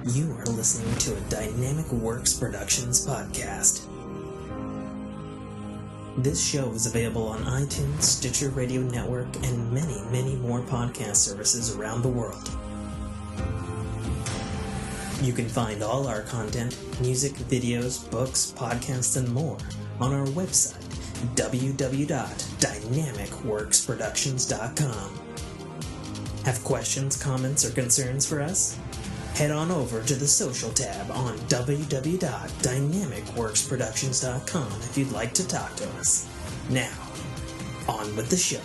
You are listening to a Dynamic Works Productions podcast. This show is available on iTunes, Stitcher Radio Network, and many, many more podcast services around the world. You can find all our content, music, videos, books, podcasts, and more on our website, www.dynamicworksproductions.com. Have questions, comments, or concerns for us? Head on over to the social tab on www.dynamicworksproductions.com if you'd like to talk to us. Now, on with the show.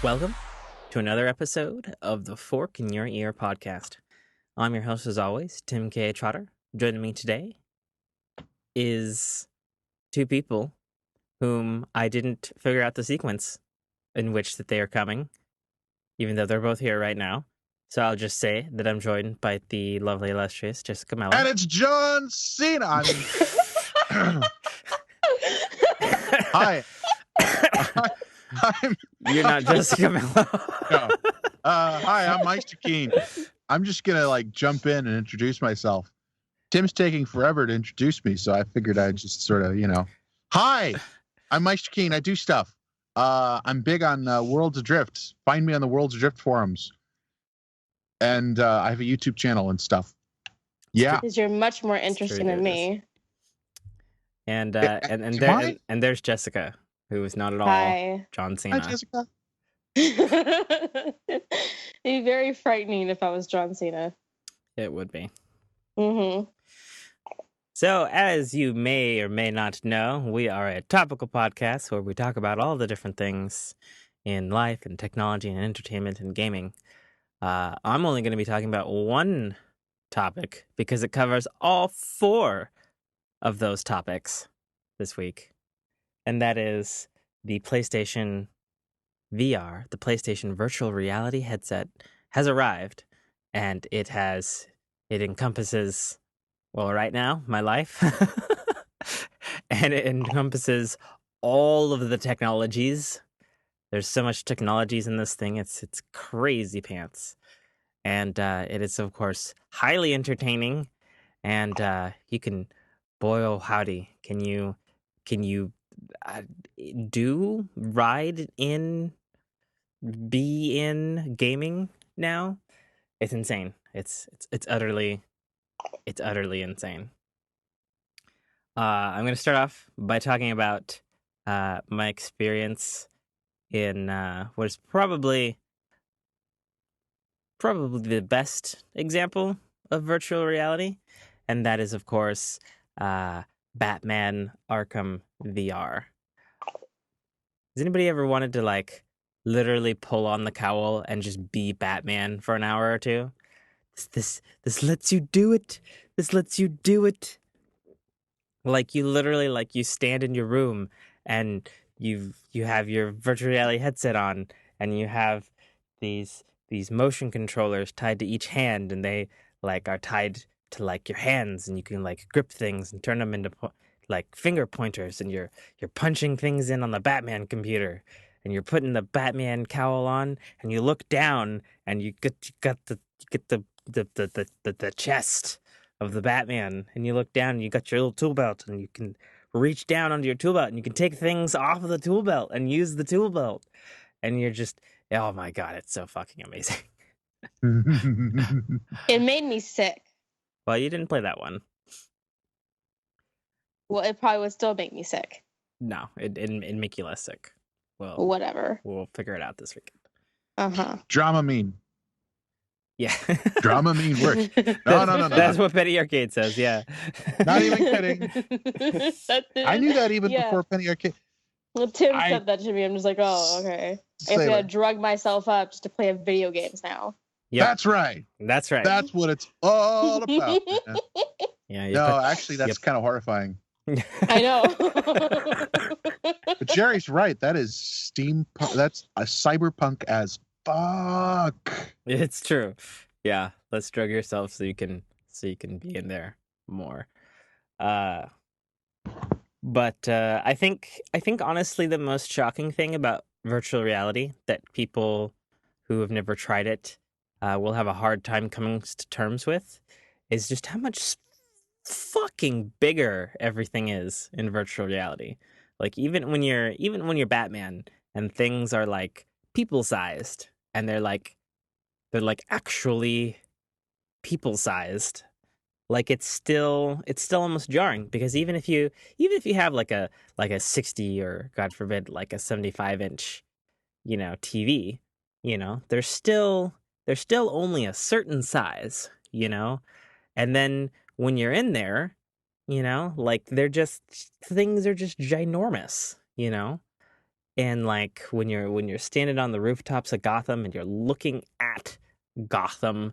Welcome to another episode of the Fork in Your Ear podcast. I'm your host, as always, Tim K. Trotter. Joining me today is two people whom I didn't figure out the sequence in which that they are coming, even though they're both here right now. So I'll just say that I'm joined by the lovely, illustrious Jessica Mellon. And it's John Cena. Hi. You're not Jessica Mellon. No. Hi, I'm Meister Keen. I'm just gonna jump in and introduce myself. Tim's taking forever to introduce me, so I figured I'd just sort of, Hi, I'm Meister Keen. I do stuff. I'm big on Worlds Adrift. Find me on the Worlds Adrift forums, and I have a YouTube channel and stuff. Yeah, because you're much more interesting than me. And there's Jessica, who is not at all Hi. John Cena. Hi, Jessica. It'd be very frightening if I was John Cena. It would be. Mm-hmm. So, as you may or may not know, we are a topical podcast where we talk about all the different things in life and technology and entertainment and gaming. I'm only going to be talking about one topic because it covers all four of those topics this week. And that is the PlayStation VR, the PlayStation Virtual Reality headset, has arrived, and it encompasses, well, right now, my life, and it encompasses all of the technologies. There's so much technologies in this thing, it's crazy pants, and it is, of course, highly entertaining, and you can, boy, oh howdy, can you be in gaming now? It's insane. It's utterly insane. I'm going to start off by talking about my experience in what is probably the best example of virtual reality, and that is, of course, Batman Arkham VR. Has anybody ever wanted to literally pull on the cowl and just be Batman for an hour or two. This lets you do it. This lets you do it. Like you literally like you stand in your room and you have your virtual reality headset on and you have these motion controllers tied to each hand and they like are tied to like your hands and you can like grip things and turn them into like finger pointers and you're punching things in on the Batman computer and you're putting the Batman cowl on and you look down and you get the chest of the Batman, and you look down and you got your little tool belt, and you can reach down onto your tool belt, and you can take things off of the tool belt and use the tool belt, and you're just, oh my god, it's so fucking amazing. It made me sick. Well, you didn't play that one. Well, it probably would still make me sick. No, it'd make you less sick. Well, Whatever. we'll figure it out this weekend. Drama mean. Yeah. Drama mean work. No. That's what Penny Arcade says, yeah. Not even kidding. I knew that even before Penny Arcade. Well, Tim said that to me. I'm just like, oh, okay. I have to drug myself up just to play video games now. Yep. That's right. That's right. That's what it's all about. Yeah. No, actually, that's kind of horrifying. I know. But Jerry's right. That is steampunk. That's a cyberpunk as fuck. It's true. Yeah, let's drug yourself so you can be in there more. But I think honestly the most shocking thing about virtual reality that people who have never tried it will have a hard time coming to terms with is just how much fucking bigger everything is in virtual reality. Like even when you're Batman and things are like people sized and they're like actually people sized, like it's still almost jarring because even if you have like a 60 or God forbid like a 75-inch TV, they're still only a certain size, and then when you're in there, like things are just ginormous, and like when you're standing on the rooftops of Gotham and you're looking at Gotham,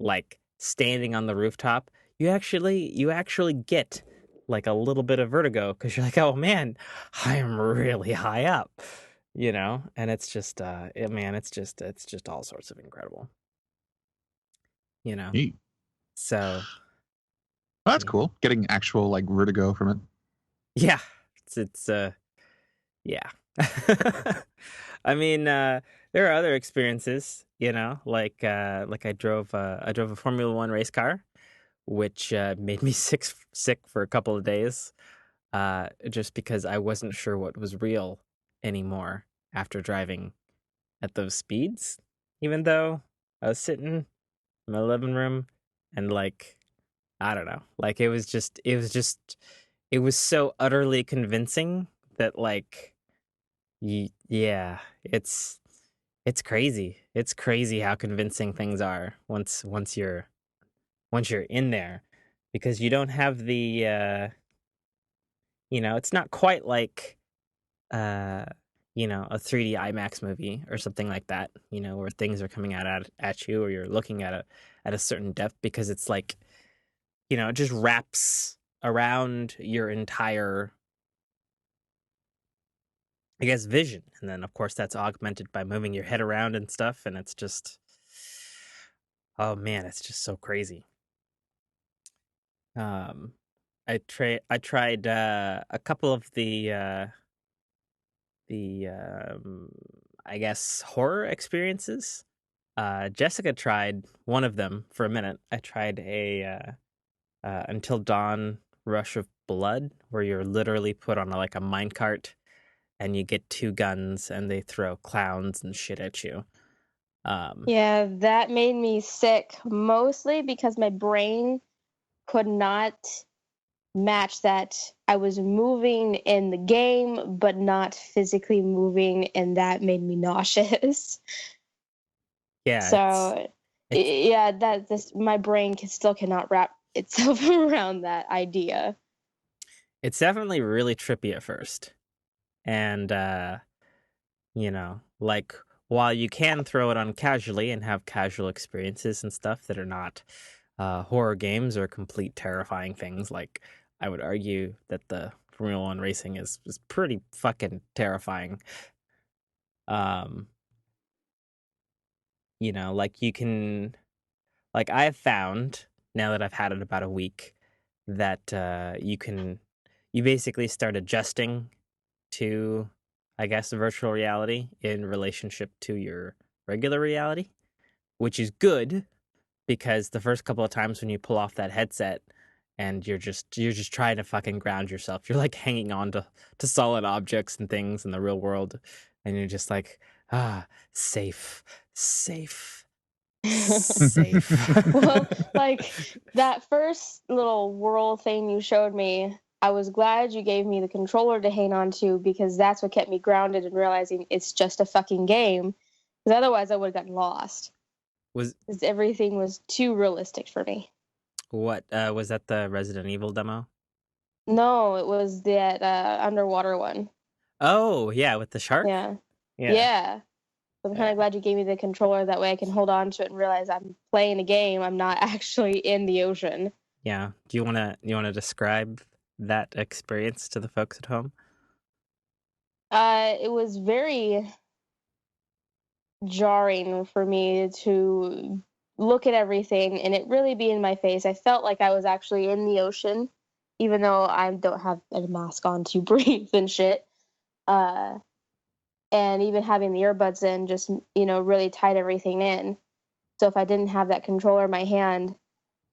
like standing on the rooftop, you actually get like a little bit of vertigo because you're like, oh man, I am really high up, and it's just it's just all sorts of incredible, Neat. So that's cool. Getting actual like vertigo from it. Yeah, it's yeah. I mean, there are other experiences, like I drove a Formula One race car, which made me sick for a couple of days, just because I wasn't sure what was real anymore after driving at those speeds, even though I was sitting in my living room and like, I don't know, like it was so utterly convincing that like, yeah, it's crazy. It's crazy how convincing things are once you're in there, because you don't have the it's not quite like a 3D IMAX movie or something like that, where things are coming out at you or you're looking at a certain depth, because it's like, it just wraps around your entire, I guess, vision. And then, of course, that's augmented by moving your head around and stuff. And it's just, oh man, it's just so crazy. I tried a couple of the I guess horror experiences. Jessica tried one of them for a minute. I tried a Until Dawn Rush of Blood, where you're literally put on a minecart and you get two guns and they throw clowns and shit at you. Yeah, that made me sick, mostly because my brain could not match that. I was moving in the game, but not physically moving, and that made me nauseous. Yeah. So, my brain still cannot wrap itself around that idea. It's definitely really trippy at first. And, like while you can throw it on casually and have casual experiences and stuff that are not horror games or complete terrifying things, like I would argue that the Formula One racing is pretty fucking terrifying. Like you can, like I've found now that I've had it about a week that you basically start adjusting to, I guess, virtual reality in relationship to your regular reality, which is good because the first couple of times when you pull off that headset and you're just trying to fucking ground yourself, you're like hanging on to solid objects and things in the real world, and you're just like, safe, safe, safe. Well, like that first little whirl thing you showed me, I was glad you gave me the controller to hang on to, because that's what kept me grounded and realizing it's just a fucking game. Because otherwise I would have gotten lost. Because everything was too realistic for me. What was that, the Resident Evil demo? No, it was that underwater one. Oh, yeah, with the shark? Yeah. I'm kind of glad you gave me the controller. That way I can hold on to it and realize I'm playing a game. I'm not actually in the ocean. Yeah. Do you want to describe that experience to the folks at home? It was very jarring for me to look at everything and it really be in my face. I felt like I was actually in the ocean, even though I don't have a mask on to breathe and shit. And even having the earbuds in just, really tied everything in. So if I didn't have that controller in my hand,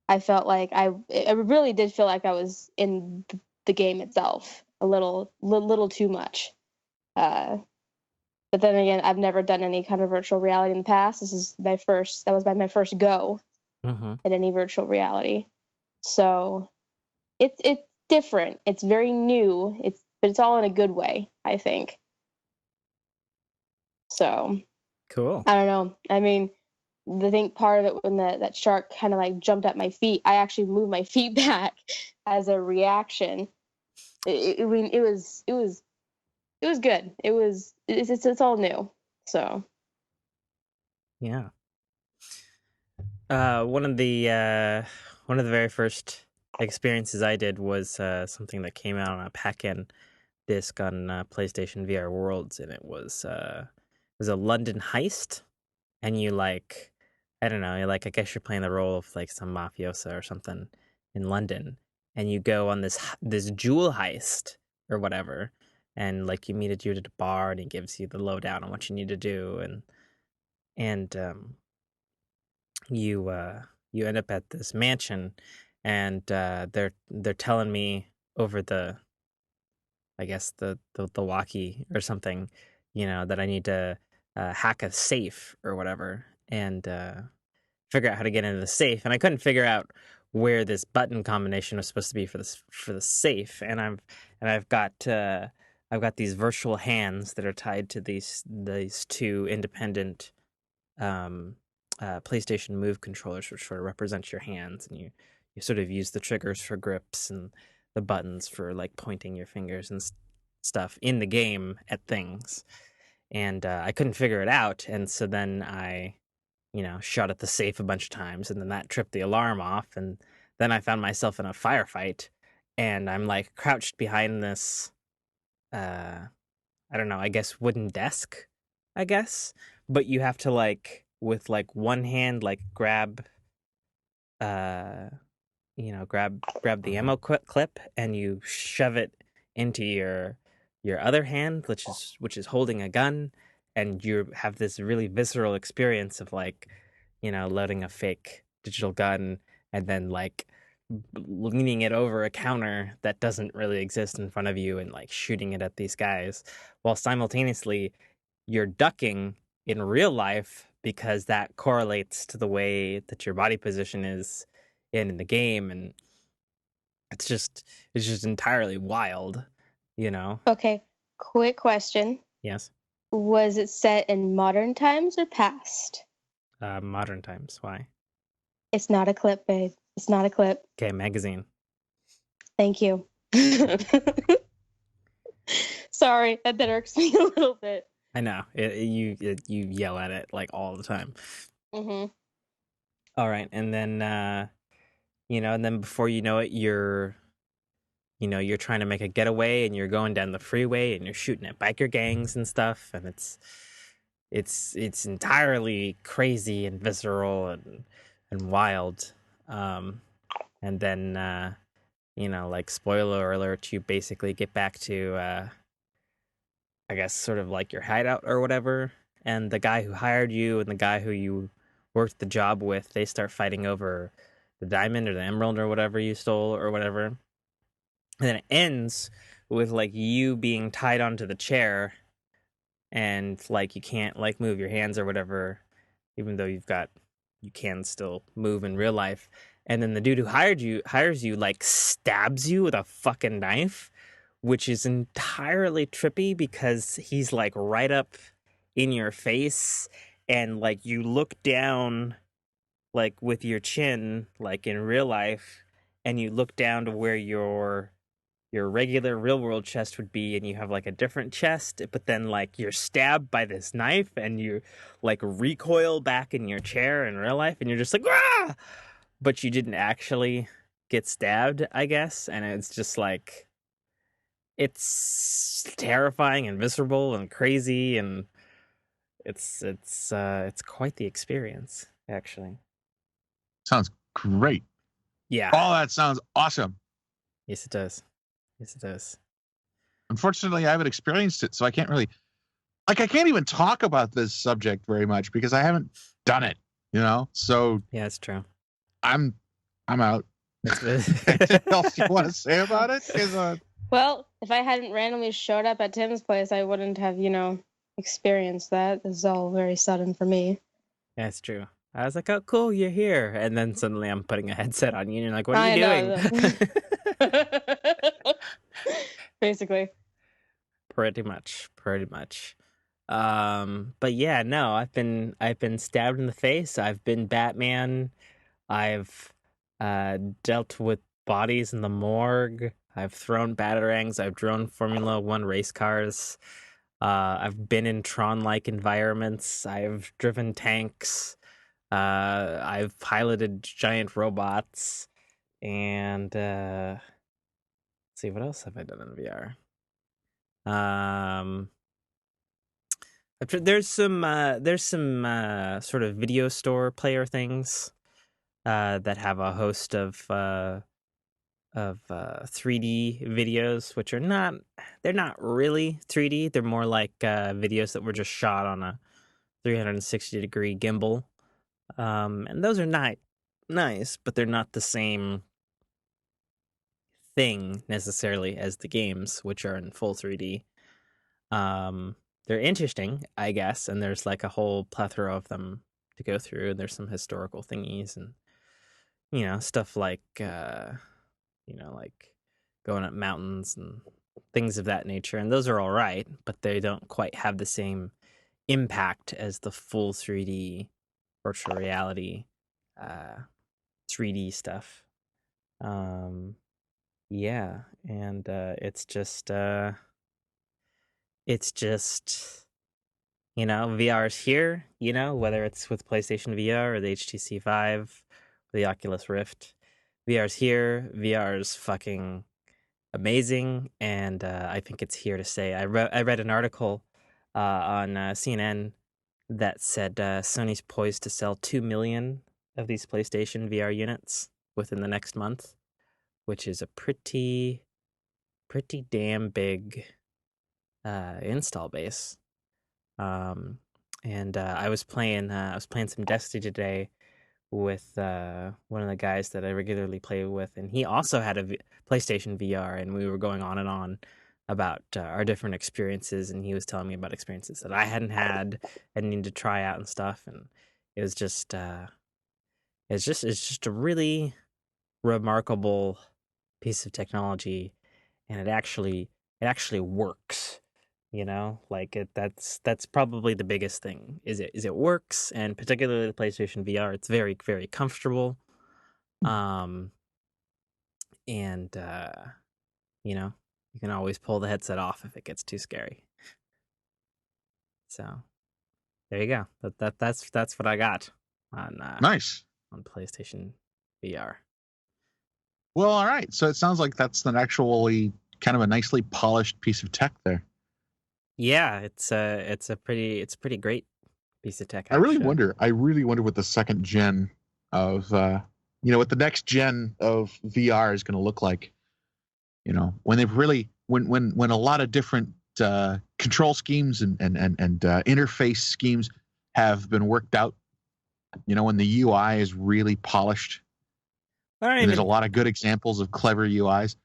I felt like I really did feel like I was in the game itself a little too much. But then again, I've never done any kind of virtual reality in the past. That was my first go at any virtual reality. So it's different. It's very new. But it's all in a good way, I think. So cool. I don't know. I mean, the thing part of it when that shark kind of like jumped at my feet, I actually moved my feet back as a reaction. It was good. It's all new. So yeah. One of the very first experiences I did was something that came out on a pack-in disc on PlayStation VR Worlds, and it was a London heist, and you like, I don't know, I guess you're playing the role of like some mafiosa or something in London, and you go on this jewel heist or whatever, and like you meet a dude at a bar, and he gives you the lowdown on what you need to do, and you end up at this mansion, and they're telling me over the, I guess the walkie or something, that I need to hack a safe or whatever, and figure out how to get into the safe. And I couldn't figure out where this button combination was supposed to be for the safe. And I've got these virtual hands that are tied to these two independent PlayStation Move controllers, which sort of represent your hands, and you sort of use the triggers for grips and the buttons for like pointing your fingers and stuff in the game at things. And I couldn't figure it out, and so then I, shot at the safe a bunch of times, and then that tripped the alarm off, and then I found myself in a firefight, and I'm like crouched behind this, I don't know, I guess wooden desk, I guess, but you have to like with like one hand like grab grab the ammo clip, and you shove it into your other hand, which is holding a gun, and you have this really visceral experience of like, loading a fake digital gun and then like leaning it over a counter that doesn't really exist in front of you and like shooting it at these guys, while simultaneously you're ducking in real life because that correlates to the way that your body position is in the game, and it's just entirely wild, Okay, quick question. Yes. Was it set in modern times or past? Modern times. Why? It's not a clip, babe. It's not a clip. Okay, magazine. Thank you. Sorry, that irks me a little bit. I know. You yell at it like all the time. Mm-hmm. All right, and then and then before you know it, you're trying to make a getaway, and you're going down the freeway, and you're shooting at biker gangs and stuff, and it's entirely crazy and visceral and wild. And then like spoiler alert, you basically get back to I guess sort of like your hideout or whatever, and the guy who hired you and the guy who you worked the job with, they start fighting over the diamond or the emerald or whatever you stole or whatever. And then it ends with like you being tied onto the chair and like you can't like move your hands or whatever, even though you can still move in real life. And then the dude who hires you like stabs you with a fucking knife, which is entirely trippy because he's like right up in your face, and like you look down like with your chin like in real life, and you look down to where your regular real world chest would be, and you have like a different chest, but then like you're stabbed by this knife and you like recoil back in your chair in real life, and you're just like ah, but you didn't actually get stabbed, I guess. And it's just like it's terrifying and visceral and crazy, and it's quite the experience, actually. Sounds great. Yeah. Oh, that sounds awesome. Yes, it does. Yes, it does. Unfortunately, I haven't experienced it, so I can't really I can't even talk about this subject very much because I haven't done it, So Yeah, it's true. I'm out. Anything else you want to say about it? Well, if I hadn't randomly showed up at Tim's place, I wouldn't have, experienced that. This is all very sudden for me. Yeah, it's true. I was like, oh, cool, you're here. And then suddenly I'm putting a headset on you, and you're like, what are you doing? Basically. Pretty much. But yeah, no, I've been stabbed in the face. I've been Batman. I've dealt with bodies in the morgue. I've thrown batarangs. I've driven Formula One race cars. I've been in Tron-like environments. I've driven tanks. I've piloted giant robots. And let's see, what else have I done in VR? There's some sort of video store player things that have a host of 3D videos, which they're not really 3D. They're more like videos that were just shot on a 360-degree gimbal. And those are nice, but they're not the same thing necessarily as the games, which are in full 3D. They're interesting, I guess, and there's like a whole plethora of them to go through. There's some historical thingies and stuff like like going up mountains and things of that nature, and those are all right, but they don't quite have the same impact as the full 3D virtual reality 3D stuff. Yeah, and it's just VR is here, whether it's with PlayStation VR or the HTC Vive or the Oculus Rift. VR is here. VR is fucking amazing, and I think it's here to stay. I read an article on CNN that said Sony's poised to sell 2 million of these PlayStation VR units within the next month, which is a pretty damn big install base. And I was playing some Destiny today with one of the guys that I regularly play with, and he also had a PlayStation VR, and we were going on and on about our different experiences, and he was telling me about experiences that I hadn't had and needed to try out and stuff, and it was just it's just a really remarkable piece of technology, and it actually works. Like that's probably the biggest thing. Is it works, and particularly the PlayStation VR, it's very, very comfortable. And you can always pull the headset off if it gets too scary. So there you go. That's what I got Nice. on PlayStation VR. Well, all right. So it sounds like that's an actually kind of a nicely polished piece of tech there. Yeah, it's a pretty great piece of tech. I really Actually. wonder. I really wonder what the second gen of what the next gen of VR is going to look like. When they've really when a lot of different control schemes and interface schemes have been worked out. When the UI is really polished. And there's a lot of good examples of clever UIs.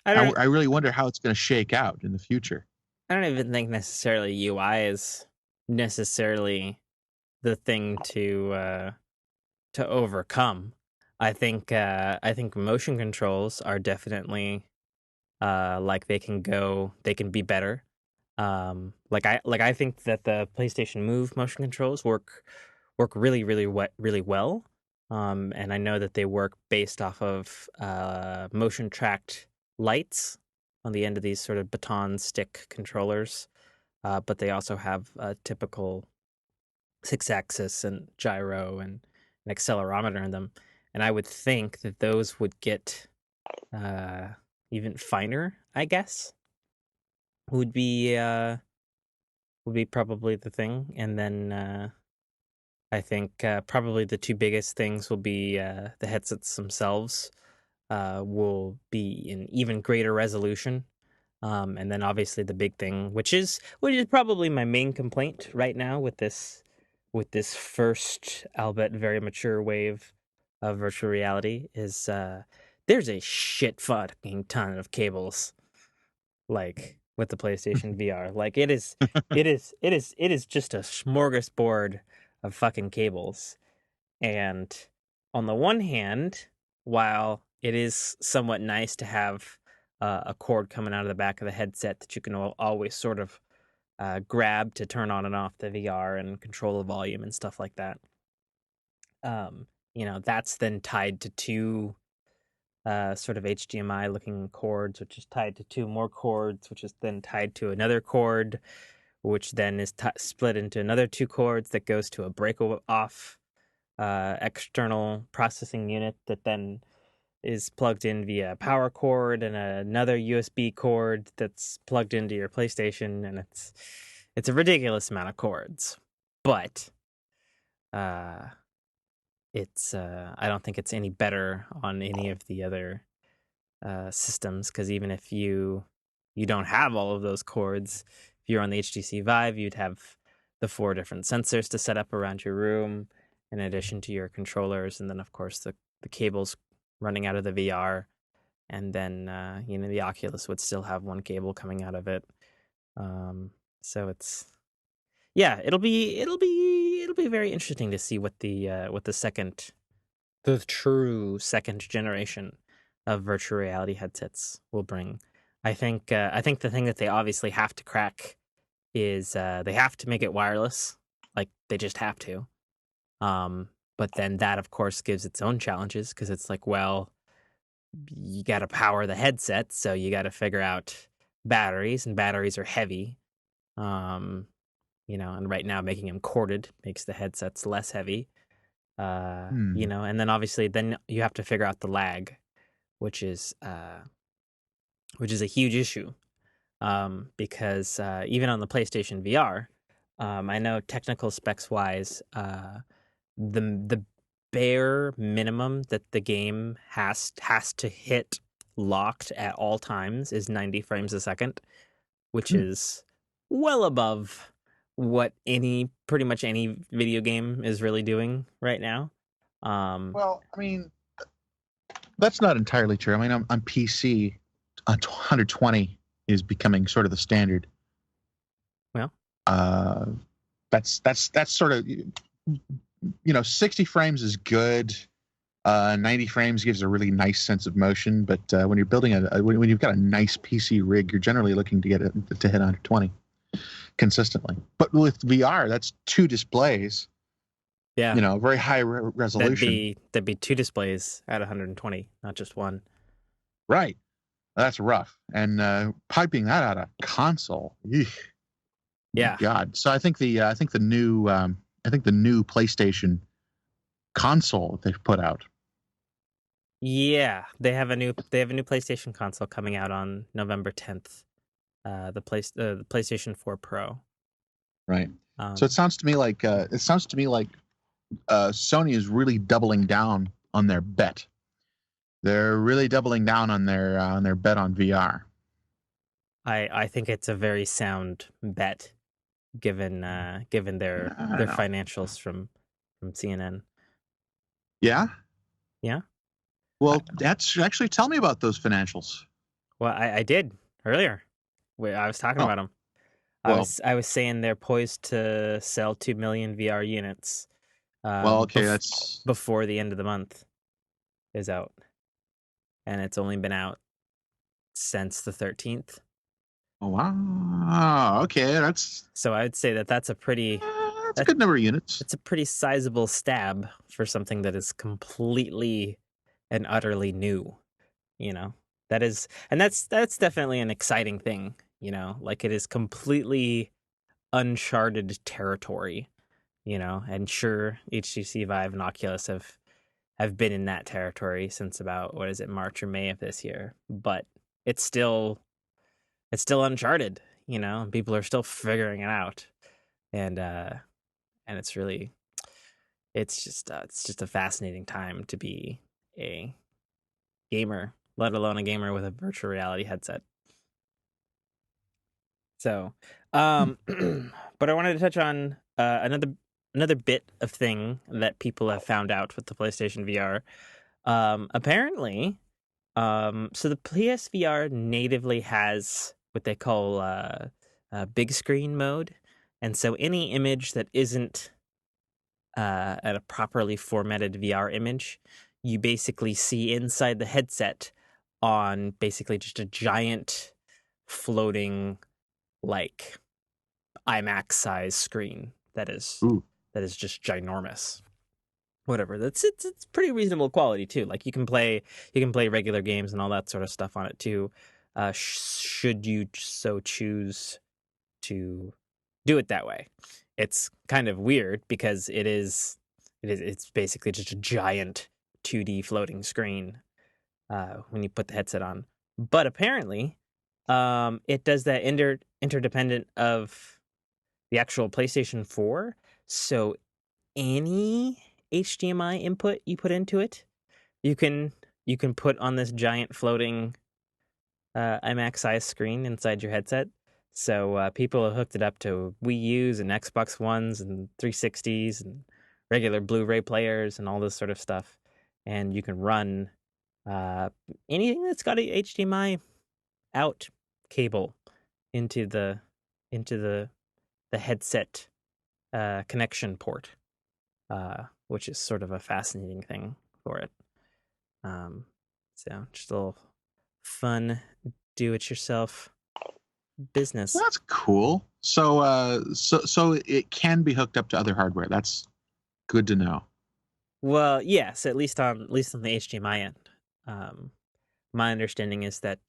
I really wonder how it's going to shake out in the future. I don't even think necessarily UI is necessarily the thing to overcome. I think motion controls are definitely like they can be better. I think that the PlayStation Move motion controls work really well. And I know that they work based off of motion tracked lights on the end of these sort of baton stick controllers. But they also have a typical 6-axis and gyro and an accelerometer in them. And I would think that those would get even finer, I guess. Would be probably the thing. And then I think probably the two biggest things will be the headsets themselves will be in even greater resolution. And then obviously the big thing, which is probably my main complaint right now with this first, albeit very mature wave of virtual reality, is there's a shit fucking ton of cables, like with the PlayStation VR. Like it is just a smorgasbord of fucking cables. And on the one hand, while it is somewhat nice to have a cord coming out of the back of the headset that you can always sort of grab to turn on and off the VR and control the volume and stuff like that. That's then tied to two sort of HDMI looking cords, which is tied to two more cords, which is then tied to another cord, which then is split into another two cords that goes to a break off external processing unit that then is plugged in via a power cord and another USB cord that's plugged into your PlayStation, and it's a ridiculous amount of cords. But it's I don't think it's any better on any of the other systems, because even if you don't have all of those cords, if you're on the HTC Vive, you'd have the 4 different sensors to set up around your room in addition to your controllers, and then of course the cables running out of the VR, and then the Oculus would still have one cable coming out of it. So it's it'll be very interesting to see what the true second generation of virtual reality headsets will bring. I think the thing that they obviously have to crack is they have to make it wireless. Like they just have to. But then that, of course, gives its own challenges, because it's like, well, you got to power the headset, so you got to figure out batteries, and batteries are heavy. And right now making them corded makes the headsets less heavy. And then obviously then you have to figure out the lag, which is a huge issue. Because even on the PlayStation VR, I know technical specs wise, the bare minimum that the game has to hit locked at all times is 90 frames a second, which is well above what pretty much any video game is really doing right now. Well, I mean, that's not entirely true. I mean, on PC, 120 is becoming sort of the standard. Well, that's sort of, 60 frames is good. 90 frames gives a really nice sense of motion, but when you're building when you've got a nice PC rig, you're generally looking to get it to hit 120 consistently. But with VR, that's 2 displays. Yeah, very high resolution. That'd be 2 displays at 120, not just one. Right, that's rough. And piping that out of console, Yeah. God. So I think the new PlayStation console they've put out. Yeah, they have a new PlayStation console coming out on November 10th. The PlayStation 4 Pro. Right. So it sounds to me like Sony is really doubling down on their bet. They're really doubling down on their bet on VR. I think it's a very sound bet, given their financials from CNN. Yeah. Yeah. Well, that's actually tell me about those financials. Well, I did earlier. I was talking about them. I was saying they're poised to sell 2 million VR units. That's before the end of the month is out, and it's only been out since the 13th. Oh wow! Okay, so I would say that's a pretty that's a good number of units. It's a pretty sizable stab for something that is completely and utterly new. That's definitely an exciting thing. Like it is completely uncharted territory. And sure, HTC Vive and Oculus have been in that territory since about March or May of this year, but it's still uncharted. People are still figuring it out, and it's really it's just a fascinating time to be a gamer, let alone a gamer with a virtual reality headset. So, but I wanted to touch on another bit of thing that people have found out with the PlayStation VR. Apparently, so the PSVR natively has what they call big screen mode, and so any image that isn't a properly formatted VR image, you basically see inside the headset on basically just a giant floating like IMAX size screen that is just ginormous. Whatever. It's pretty reasonable quality too. Like you can play regular games and all that sort of stuff on it too. Should you so choose to do it that way. It's kind of weird because it's basically just a giant 2D floating screen when you put the headset on. But apparently, it does that interdependent of the actual PlayStation 4. So any HDMI input you put into it, you can put on this giant floating IMAX size screen inside your headset. So people have hooked it up to Wii U's and Xbox Ones and 360s and regular Blu-ray players and all this sort of stuff. And you can run anything that's got a HDMI out cable into the headset connection port, which is sort of a fascinating thing for it. So just a little fun do-it-yourself business. That's cool. So it can be hooked up to other hardware. That's good to know. Well, yes, at least on the HDMI end. My understanding is that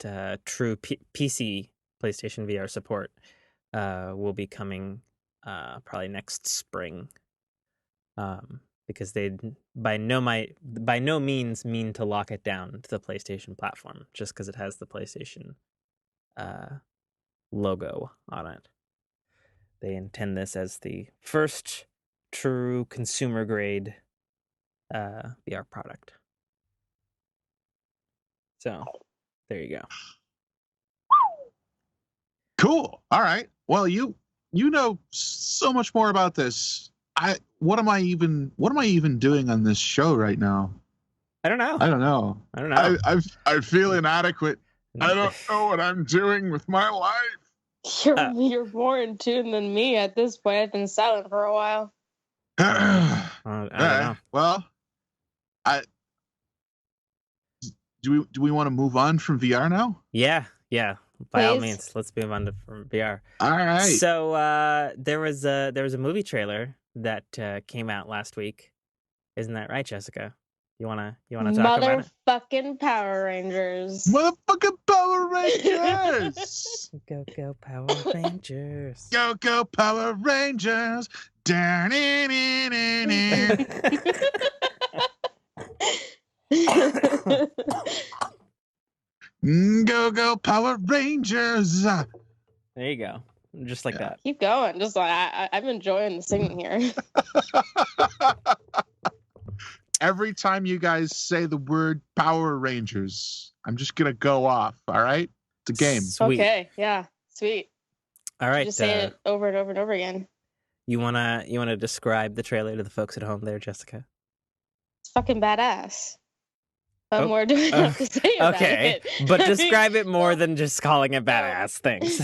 true PC PlayStation VR support will be coming probably next spring. Because they by no means mean to lock it down to the PlayStation platform just because it has the PlayStation logo on it. They intend this as the first true consumer grade VR product. So there you go. Cool. All right. Well, you know so much more about this. What am I even doing on this show right now? I don't know. I feel inadequate. I don't know what I'm doing with my life. You're more in tune than me at this point. I've been silent for a while. I don't know. Well, do we want to move on from VR now? Yeah. By all means, let's move on from VR. All right. So there was a movie trailer that came out last week. Isn't that right, Jessica? You wanna talk about it? Motherfucking Power Rangers. Motherfucking Power Rangers! Go Power Rangers! Go Power Rangers! Go Power Rangers! There you go. Just like that. Keep going. Just like I'm enjoying the singing here. Every time you guys say the word Power Rangers, I'm just gonna go off. All right, it's a game. Sweet. Okay, yeah, sweet. All right. Just say it over and over and over again. You wanna describe the trailer to the folks at home there, Jessica? It's fucking badass. What more do I have to say about okay, it? but describe it more than just calling it badass things.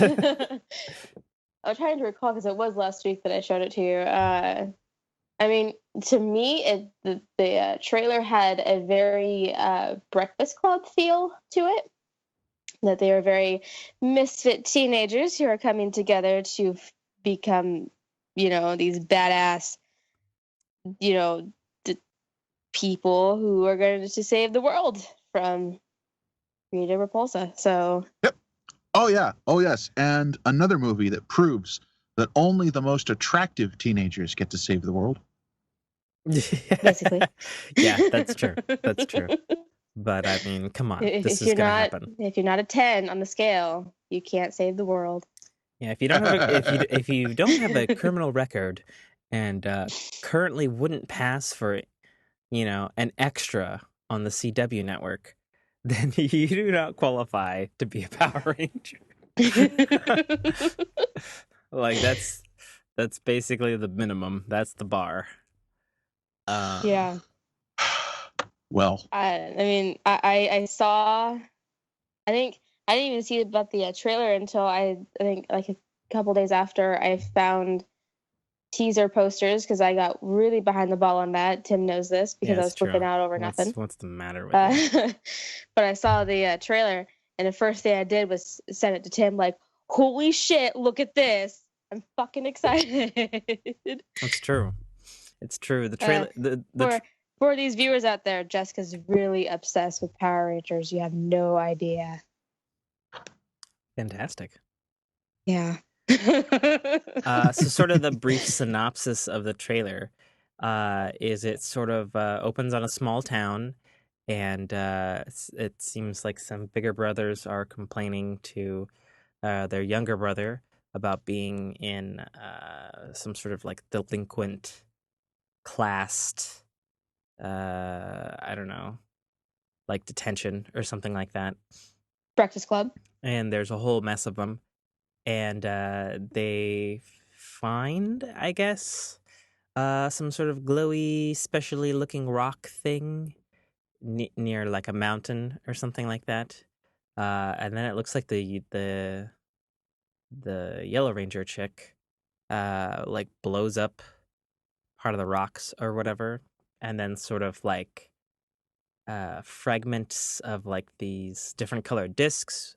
I'm trying to recall because it was last week that I showed it to you. I mean, to me, the trailer had a very Breakfast Club feel to it. That they are very misfit teenagers who are coming together to become, these badass, people who are going to save the world from Rita Repulsa. So. Yep. Oh yeah. Oh yes. And another movie that proves that only the most attractive teenagers get to save the world. Basically. Yeah, that's true. That's true. But I mean, come on, this is gonna happen. If you're not a 10 on the scale, you can't save the world. Yeah, if you don't have if you don't have a criminal record and currently wouldn't pass for, an extra on the CW network, then you do not qualify to be a Power Ranger. Like that's basically the minimum. That's the bar. Yeah. Well, I mean, I saw. I think I didn't even see about the trailer until I think like a couple days after I found teaser posters because I got really behind the ball on that. Tim knows this because I was flipping out over nothing. What's the matter with you? But I saw the trailer, and the first thing I did was send it to Tim like, holy shit, look at this. I'm fucking excited. It's true. It's true. The trailer... For these viewers out there, Jessica's really obsessed with Power Rangers. You have no idea. Fantastic. Yeah. So sort of the brief synopsis of the trailer is it sort of opens on a small town, and it seems like some bigger brothers are complaining to their younger brother about being in some sort of like delinquent classed I don't know, like detention or something like that. Breakfast Club. And there's a whole mess of them. And they find, I guess, some sort of glowy, specially looking rock thing near like a mountain or something like that. And then it looks like the Yellow Ranger chick like blows up part of the rocks or whatever. And then sort of like fragments of like these different colored discs,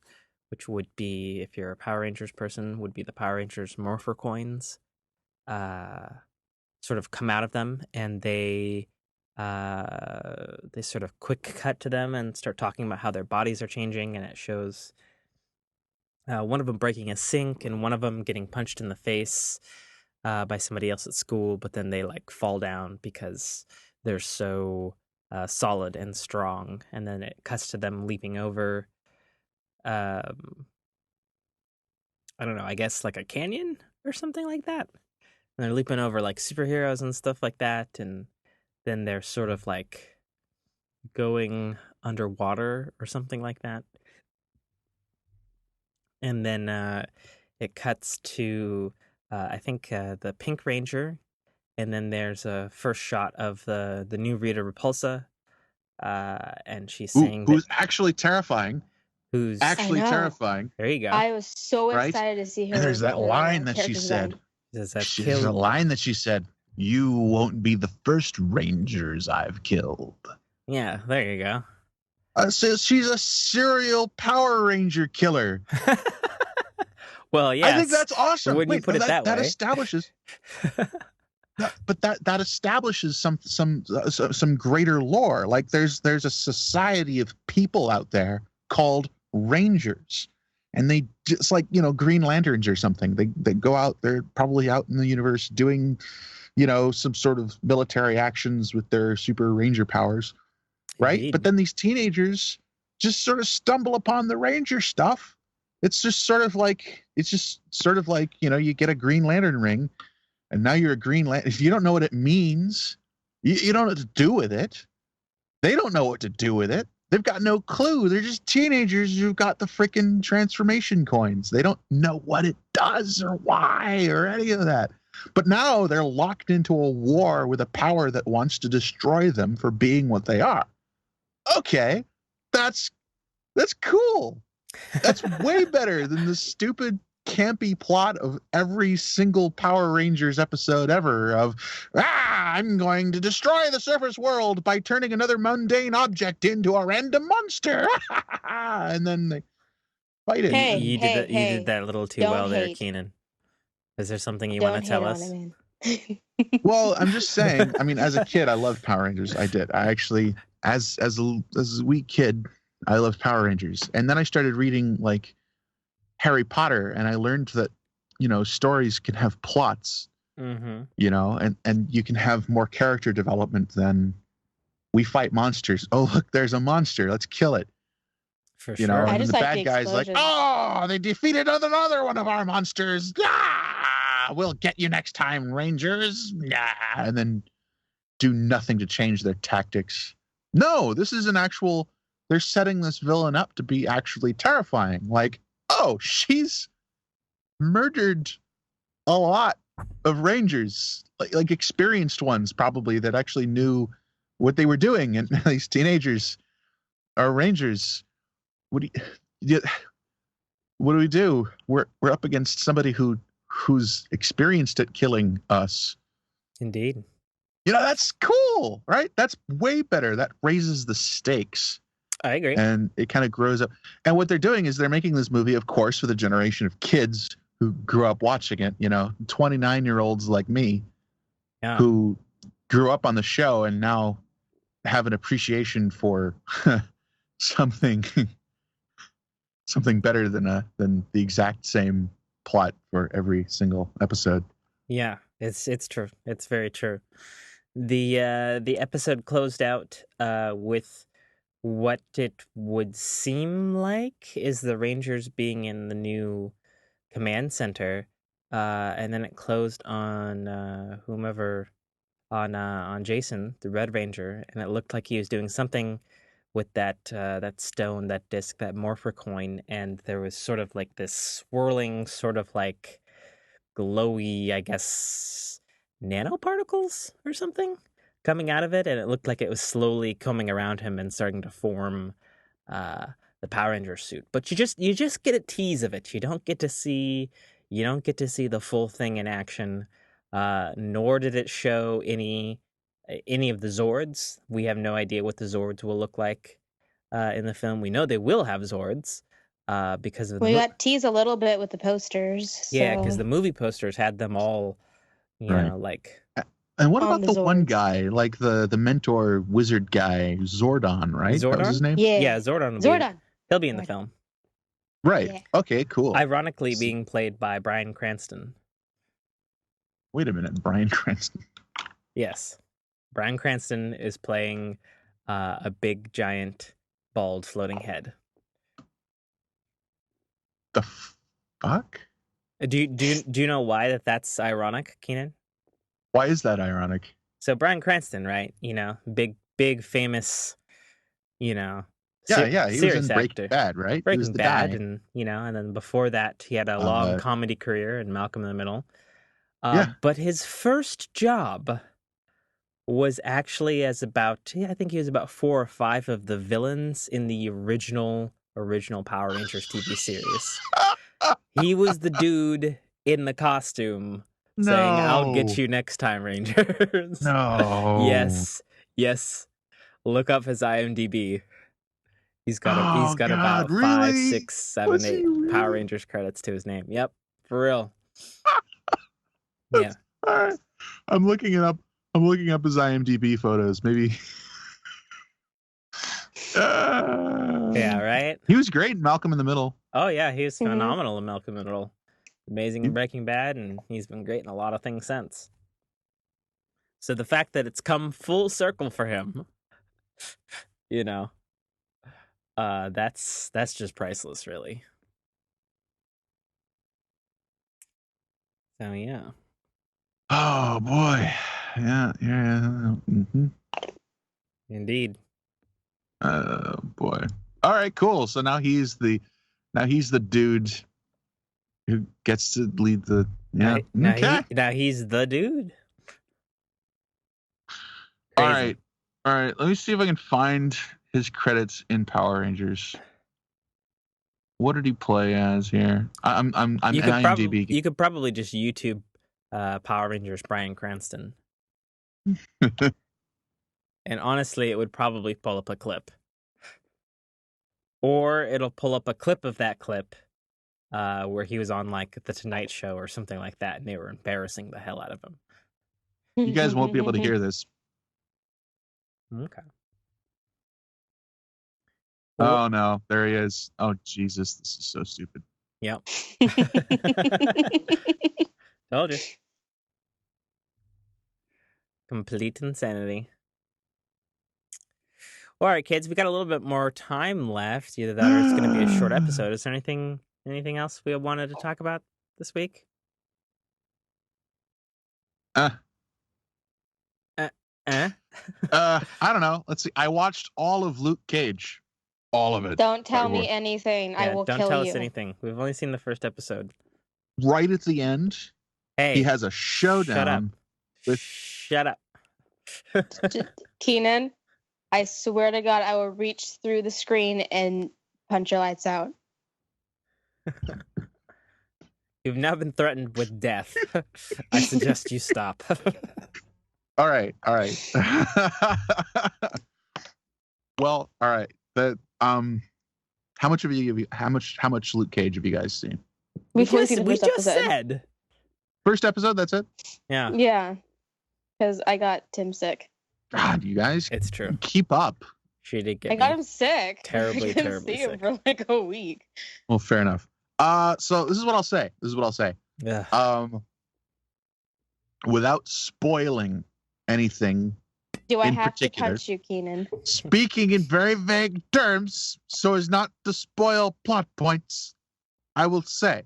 which would be, if you're a Power Rangers person, would be the Power Rangers Morpher coins, sort of come out of them, and they sort of quick cut to them and start talking about how their bodies are changing, and it shows one of them breaking a sink and one of them getting punched in the face by somebody else at school, but then they like fall down because they're so solid and strong, and then it cuts to them leaping over I don't know, I guess like a canyon or something like that. And they're leaping over like superheroes and stuff like that, and then they're sort of like going underwater or something like that. And then it cuts to I think the Pink Ranger. And then there's a first shot of the new Rita Repulsa, and she's saying who's actually terrifying. Who's actually terrifying. There you go. I was so excited to see her. And there's that line that she said. There's a line that she said, "You won't be the first Rangers I've killed." Yeah, there you go. So she's a serial Power Ranger killer. Well, yeah. I think that's awesome. When you put it that way. That establishes. but that establishes some greater lore. Like there's a society of people out there called Rangers, and they just like Green Lanterns or something. They go out. They're probably out in the universe doing some sort of military actions with their super ranger powers, right? Indeed. But then these teenagers just sort of stumble upon the ranger stuff. It's just sort of like you get a Green Lantern ring, and now you're a Green Lantern. If you don't know what it means, you don't know what to do with it. They don't know what to do with it. They've got no clue. They're just teenagers who've got the freaking transformation coins. They don't know what it does or why or any of that. But now they're locked into a war with a power that wants to destroy them for being what they are. Okay, that's cool. That's way better than the stupid campy plot of every single Power Rangers episode ever of, I'm going to destroy the surface world by turning another mundane object into a random monster. And then they fight it. Hey, You did that a little too well there, Keenan. Is there something you want to tell us? Well, I'm just saying, I mean, as a kid, I loved Power Rangers. I did. I actually, as a wee kid, I loved Power Rangers. And then I started reading like Harry Potter, and I learned that, stories can have plots, and you can have more character development than we fight monsters. Oh, look, there's a monster. Let's kill it. For sure. And the bad guy's like, oh, they defeated another one of our monsters. We'll get you next time, Rangers. And then do nothing to change their tactics. No, this is they're setting this villain up to be actually terrifying. Like, oh, she's murdered a lot of Rangers, like experienced ones probably that actually knew what they were doing. And these teenagers are Rangers. What do we do? We're up against somebody who's experienced at killing us. Indeed. That's cool, right? That's way better. That raises the stakes. I agree. And it kind of grows up. And what they're doing is they're making this movie, of course, for the generation of kids who grew up watching it, 29-year-olds like me, who grew up on the show and now have an appreciation for something better than the exact same plot for every single episode. Yeah, it's true. It's very true. The episode closed out with what it would seem like is the Rangers being in the new command center, and then it closed on on Jason, the Red Ranger, and it looked like he was doing something with that stone, that disc, that morpher coin, and there was sort of like this swirling, sort of like glowy, I guess, nanoparticles or something coming out of it, and it looked like it was slowly coming around him and starting to form the Power Ranger suit. But you just get a tease of it. You don't get to see the full thing in action. Nor did it show any of the Zords. We have no idea what the Zords will look like in the film. We know they will have Zords because of we got teased a little bit with the posters. So. Yeah, because the movie posters had them all, like. And what about the one guy, like the mentor wizard guy, Zordon, right? Zordon? That was his name? Yeah, Zordon. He'll be in the film. Right. Yeah. Okay, cool. Ironically, being played by Bryan Cranston. Wait a minute, Bryan Cranston. Yes. Bryan Cranston is playing a big, giant, bald, floating head. The fuck? Do you know why that's ironic, Keenan? Why is that ironic? So Bryan Cranston, right? Big, famous, Yeah, he was in Breaking Bad, right? Breaking Bad, guy. And then before that, he had a long comedy career in Malcolm in the Middle. But his first job was actually I think he was about 4 or 5 of the villains in the original Power Rangers TV series. He was the dude in the costume saying, "I'll get you next time, Rangers." No. Yes. Look up his IMDb. He's got about really? 5, 6, 7, 8 really? Power Rangers credits to his name. Yep, for real. Yeah. I'm looking it up. I'm looking up his IMDb photos. Maybe. Yeah, right? He was great in Malcolm in the Middle. Oh, yeah, he was phenomenal in Malcolm in the Middle. Amazing in Breaking Bad, and he's been great in a lot of things since. So the fact that it's come full circle for him, that's just priceless, really. So, yeah. Oh, boy. Yeah. Mm-hmm. Indeed. Oh, boy. All right, cool. So now he's the dude who gets to lead the Now he's the dude. Crazy. All right. Let me see if I can find his credits in Power Rangers. What did he play as here? I'm IMDb. You could probably just YouTube Power Rangers Bryan Cranston. And honestly, it would probably pull up a clip. Or it'll pull up a clip of that clip where he was on like The Tonight Show or something like that, and they were embarrassing the hell out of him. You guys won't be able to hear this. Okay. Oh, no. There he is. Oh, Jesus. This is so stupid. Yep. Told you. Complete insanity. All right, kids, we got a little bit more time left. Either that or it's going to be a short episode. Is there anything else we wanted to talk about this week? I don't know. Let's see. I watched all of Luke Cage. All of it. Don't tell me anything. Yeah, I will kill you. Don't tell us anything. We've only seen the first episode. Right at the end, he has a showdown. Shut up. Keenan, I swear to God, I will reach through the screen and punch your lights out. You've now been threatened with death. I suggest you stop. All right. Well, all right. How much Luke Cage have you guys seen? We just said. First episode, that's it? Yeah. Yeah. Because I got Tim sick. God, you guys. It's true. Keep up. She did get I got him sick. Terribly, I didn't terribly see him sick. for like a week. Well, fair enough. So this is what I'll say. Yeah. Without spoiling anything. Do I have to punch you, Keenan? Speaking in very vague terms, so as not to spoil plot points, I will say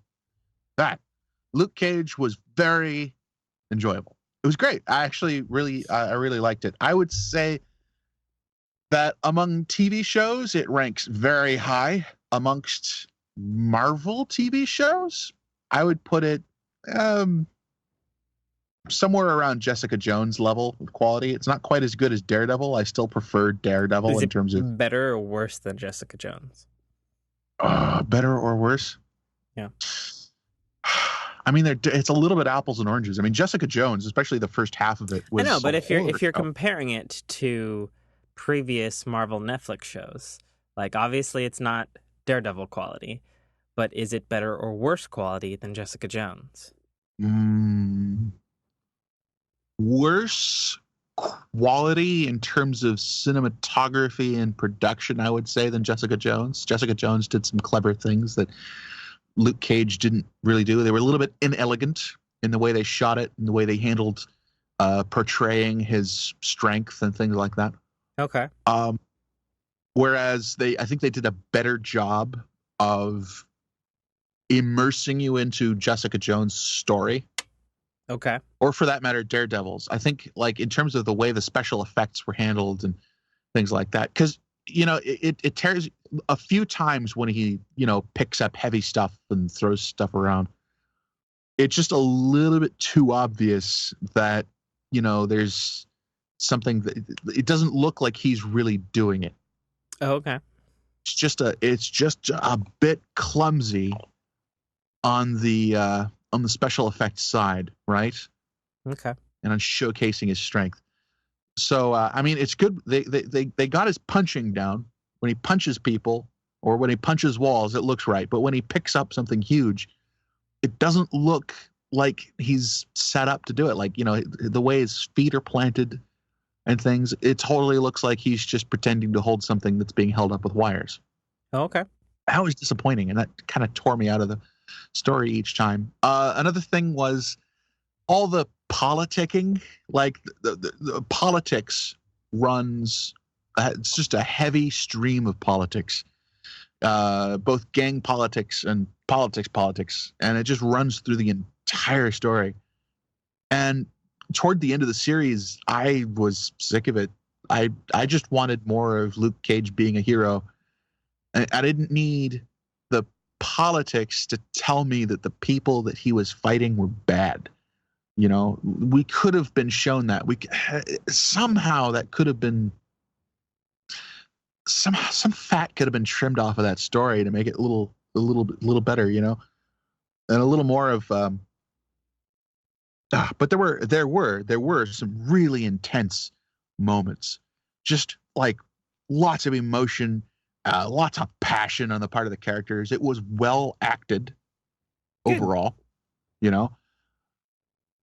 that Luke Cage was very enjoyable. It was great. I actually really liked it. I would say that among TV shows, it ranks very high. Amongst Marvel TV shows, I would put it somewhere around Jessica Jones level of quality. It's not quite as good as Daredevil. I still prefer Daredevil in terms of better or worse than Jessica Jones. Better or worse? Yeah. I mean, it's a little bit apples and oranges. I mean, Jessica Jones, especially the first half of it, was. I know, but if you're comparing it to previous Marvel Netflix shows, like obviously it's not Daredevil quality, but is it better or worse quality than Jessica Jones? Worse quality in terms of cinematography and production, I would say, than Jessica Jones. Jessica Jones did some clever things that Luke Cage didn't really do. They were a little bit inelegant in the way they shot it and the way they handled portraying his strength and things like that. Okay. Whereas I think they did a better job of immersing you into Jessica Jones' story. Okay. Or for that matter, Daredevil's. I think, like, in terms of the way the special effects were handled and things like that, because it tears a few times when he picks up heavy stuff and throws stuff around. It's just a little bit too obvious that there's something that it doesn't look like he's really doing it. Oh, okay. It's just a bit clumsy on the special effects side, right? Okay. And on showcasing his strength. So I mean, it's good. They got his punching down. When he punches people or when he punches walls, it looks right. But when he picks up something huge, it doesn't look like he's set up to do it. Like, the way his feet are planted and things, it totally looks like he's just pretending to hold something that's being held up with wires. Oh, okay. That was disappointing, and that kind of tore me out of the story each time. Another thing was all the politicking, like the politics runs. It's just a heavy stream of politics, both gang politics and politics, and it just runs through the entire story. And toward the end of the series, I was sick of it. I just wanted more of Luke Cage being a hero. I didn't need the politics to tell me that the people that he was fighting were bad. We could have been shown that. Somehow that could have been some fat could have been trimmed off of that story to make it a little better, and a little more of. But there were some really intense moments, just like lots of emotion, lots of passion on the part of the characters. It was well acted overall,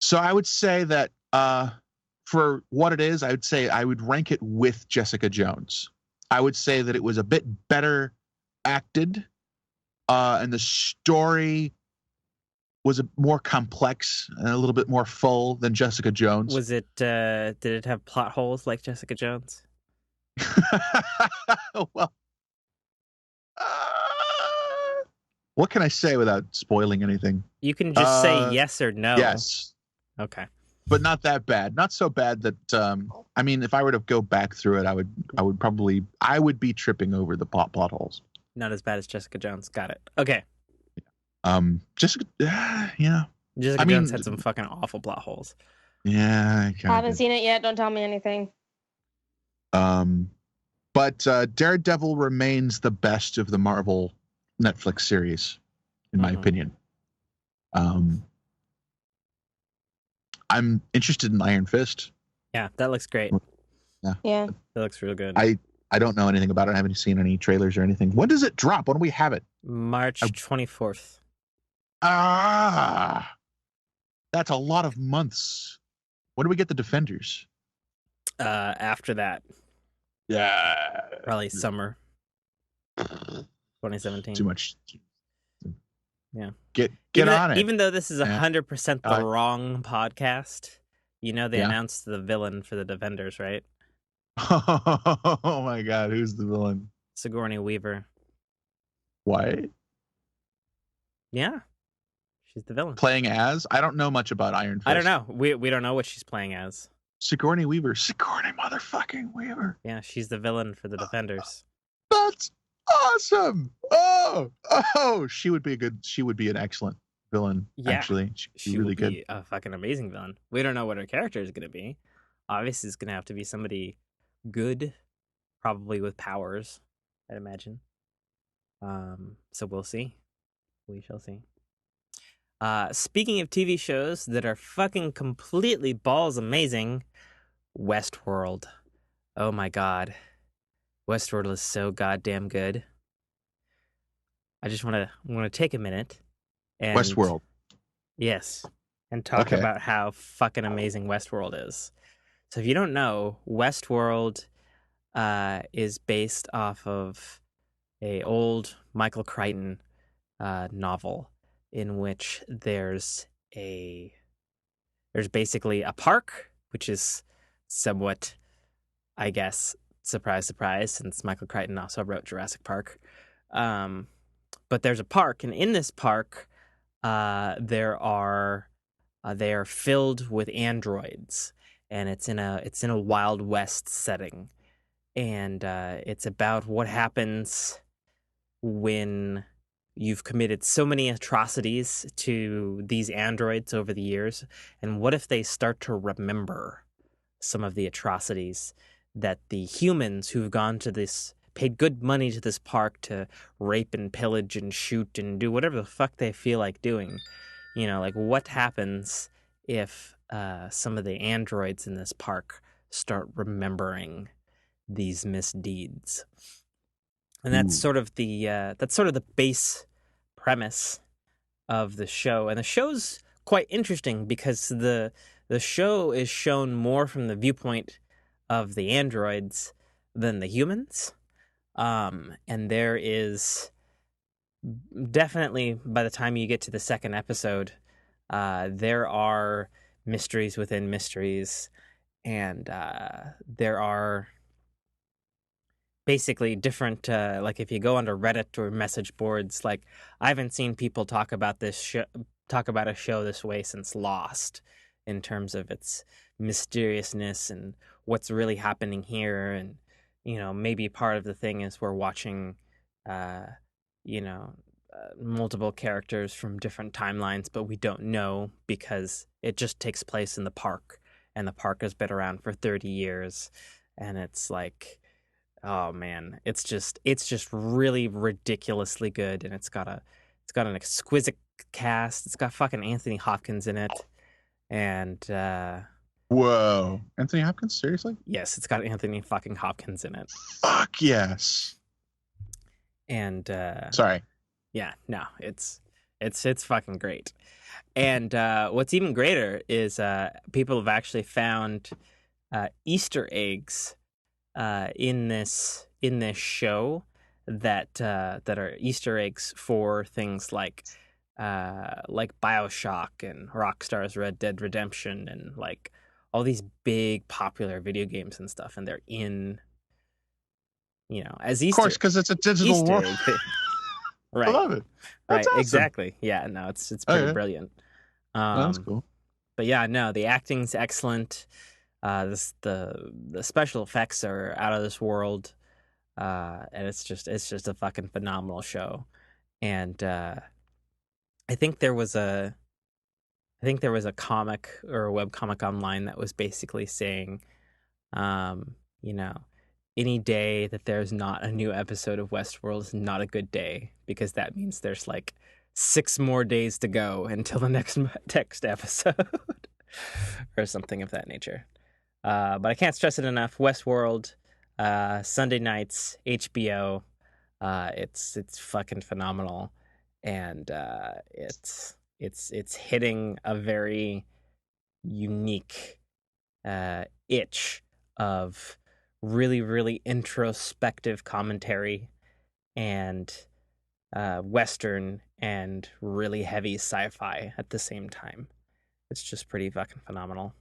So I would say that for what it is, I would say I would rank it with Jessica Jones. I would say that it was a bit better acted, and the story was more complex and a little bit more full than Jessica Jones. Was it? Did it have plot holes like Jessica Jones? Well, what can I say without spoiling anything? You can just say yes or no. Yes. Okay. But not that bad. Not so bad that if I were to go back through it, I would be tripping over the plot holes. Not as bad as Jessica Jones. Got it. Okay. Jessica Jones had some fucking awful plot holes. Yeah. I haven't seen it yet. Don't tell me anything. But Daredevil remains the best of the Marvel Netflix series, in my opinion. I'm interested in Iron Fist. Yeah, that looks great. Yeah. That looks real good. I don't know anything about it. I haven't seen any trailers or anything. When does it drop? When do we have it? March 24th. That's a lot of months. When do we get the Defenders? After that. Yeah. Probably summer 2017. Too much. Yeah. Get on it. Even though this is 100% the wrong podcast, they announced the villain for the Defenders, right? Oh my God, who's the villain? Sigourney Weaver. Why? Yeah. She's the villain. Playing as? I don't know much about Iron Fist. I don't know. We don't know what she's playing as. Sigourney Weaver. Sigourney motherfucking Weaver. Yeah, she's the villain for the Defenders. That's awesome. Oh, she would be an excellent villain, actually. She really would good. Be a fucking amazing villain. We don't know what her character is going to be. Obviously, it's going to have to be somebody good, probably with powers, I'd imagine. So we'll see. We shall see. Speaking of TV shows that are fucking completely balls amazing, Westworld. Oh my God. Westworld is so goddamn good. I just want to take a minute and Westworld. Yes. And talk about how fucking amazing Westworld is. So if you don't know, Westworld is based off of a old Michael Crichton novel in which there's basically a park, which is somewhat, I guess, surprise, since Michael Crichton also wrote Jurassic Park. But there's a park, and in this park, they are filled with androids, and it's in a Wild West setting, and it's about what happens when you've committed so many atrocities to these androids over the years, and what if they start to remember some of the atrocities that the humans who've paid good money to this park to rape and pillage and shoot and do whatever the fuck they feel like doing. Like what happens if some of the androids in this park start remembering these misdeeds? And that's sort of the base premise of the show. And the show's quite interesting because the show is shown more from the viewpoint of the androids than the humans. And there is definitely, by the time you get to the second episode, there are mysteries within mysteries, and there are basically different, like if you go onto Reddit or message boards, like I haven't seen people talk about a show this way since Lost, in terms of its mysteriousness and what's really happening here. And maybe part of the thing is we're watching multiple characters from different timelines, but we don't know because it just takes place in the park, and the park has been around for 30 years, and it's like, oh man, it's just really ridiculously good, and it's got an exquisite cast. It's got fucking Anthony Hopkins in it, and whoa, Anthony Hopkins, seriously? Yes, it's got Anthony fucking Hopkins in it. Fuck yes. And sorry. Yeah, no, it's fucking great. And what's even greater is people have actually found Easter eggs in this show that are Easter eggs for things like BioShock and Rockstar's Red Dead Redemption and like all these big popular video games and stuff, and they're in as Easter. Of course, because it's a digital Easter world. Right. I love it. That's right, awesome. Exactly. Yeah, no, it's pretty brilliant. That's cool. But yeah, no, the acting's excellent. The special effects are out of this world, and it's just a fucking phenomenal show. And I think there was a comic or a webcomic online that was basically saying, any day that there's not a new episode of Westworld is not a good day, because that means there's like 6 more days to go until the next episode or something of that nature. But I can't stress it enough. Westworld, Sunday nights, HBO. It's fucking phenomenal, and it's hitting a very unique itch of really, really introspective commentary and Western and really heavy sci-fi at the same time. It's just pretty fucking phenomenal.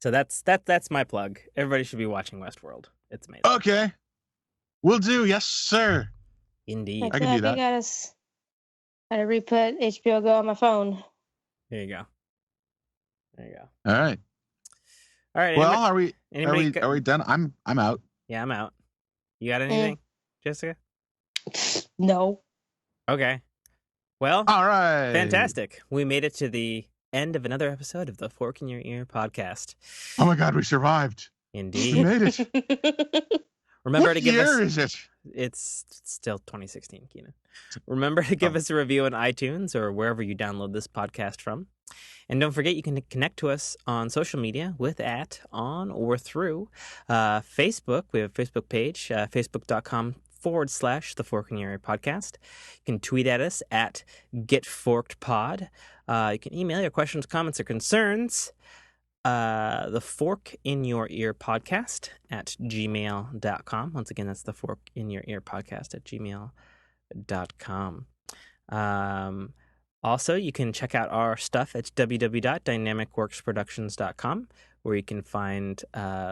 So that's my plug. Everybody should be watching Westworld. It's amazing. Okay. Will do. Yes, sir. Indeed. I can do that. Gotta re-put HBO Go on my phone. There you go. All right. All right. Well, are we done? I'm out. Yeah, I'm out. You got anything, Jessica? No. Okay. Well, all right. Fantastic. We made it to the end of another episode of the Fork in Your Ear podcast. Oh my God, we survived. Indeed. We made it. Remember what to give year is it? It's still 2016, Keenan. Remember to give us a review on iTunes or wherever you download this podcast from. And don't forget, you can connect to us on social media with, at, on, or through Facebook. We have a Facebook page, facebook.com/The Fork in Your Ear podcast. You can tweet at us at GetForkedPod. You can email your questions, comments, or concerns. The Fork in Your Ear podcast at gmail.com. Once again, that's the Fork in Your Ear podcast at gmail.com. Also, you can check out our stuff at www.dynamicworksproductions.com, where you can find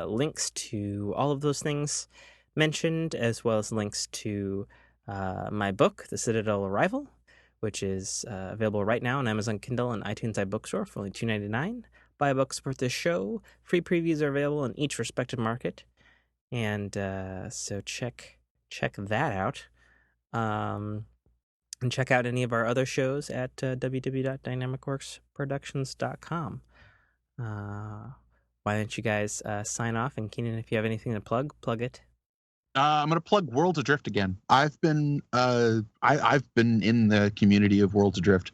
links to all of those things mentioned, as well as links to my book, The Citadel Arrival, which is available right now on Amazon Kindle and iTunes iBookstore for only $2.99. Buy a book, support this show. Free previews are available in each respective market, and so check that out. And check out any of our other shows at www.dynamicworksproductions.com. Why don't you guys sign off? And Keenan, if you have anything to plug it. I'm going to plug Worlds Adrift again. I've been in the community of Worlds Adrift,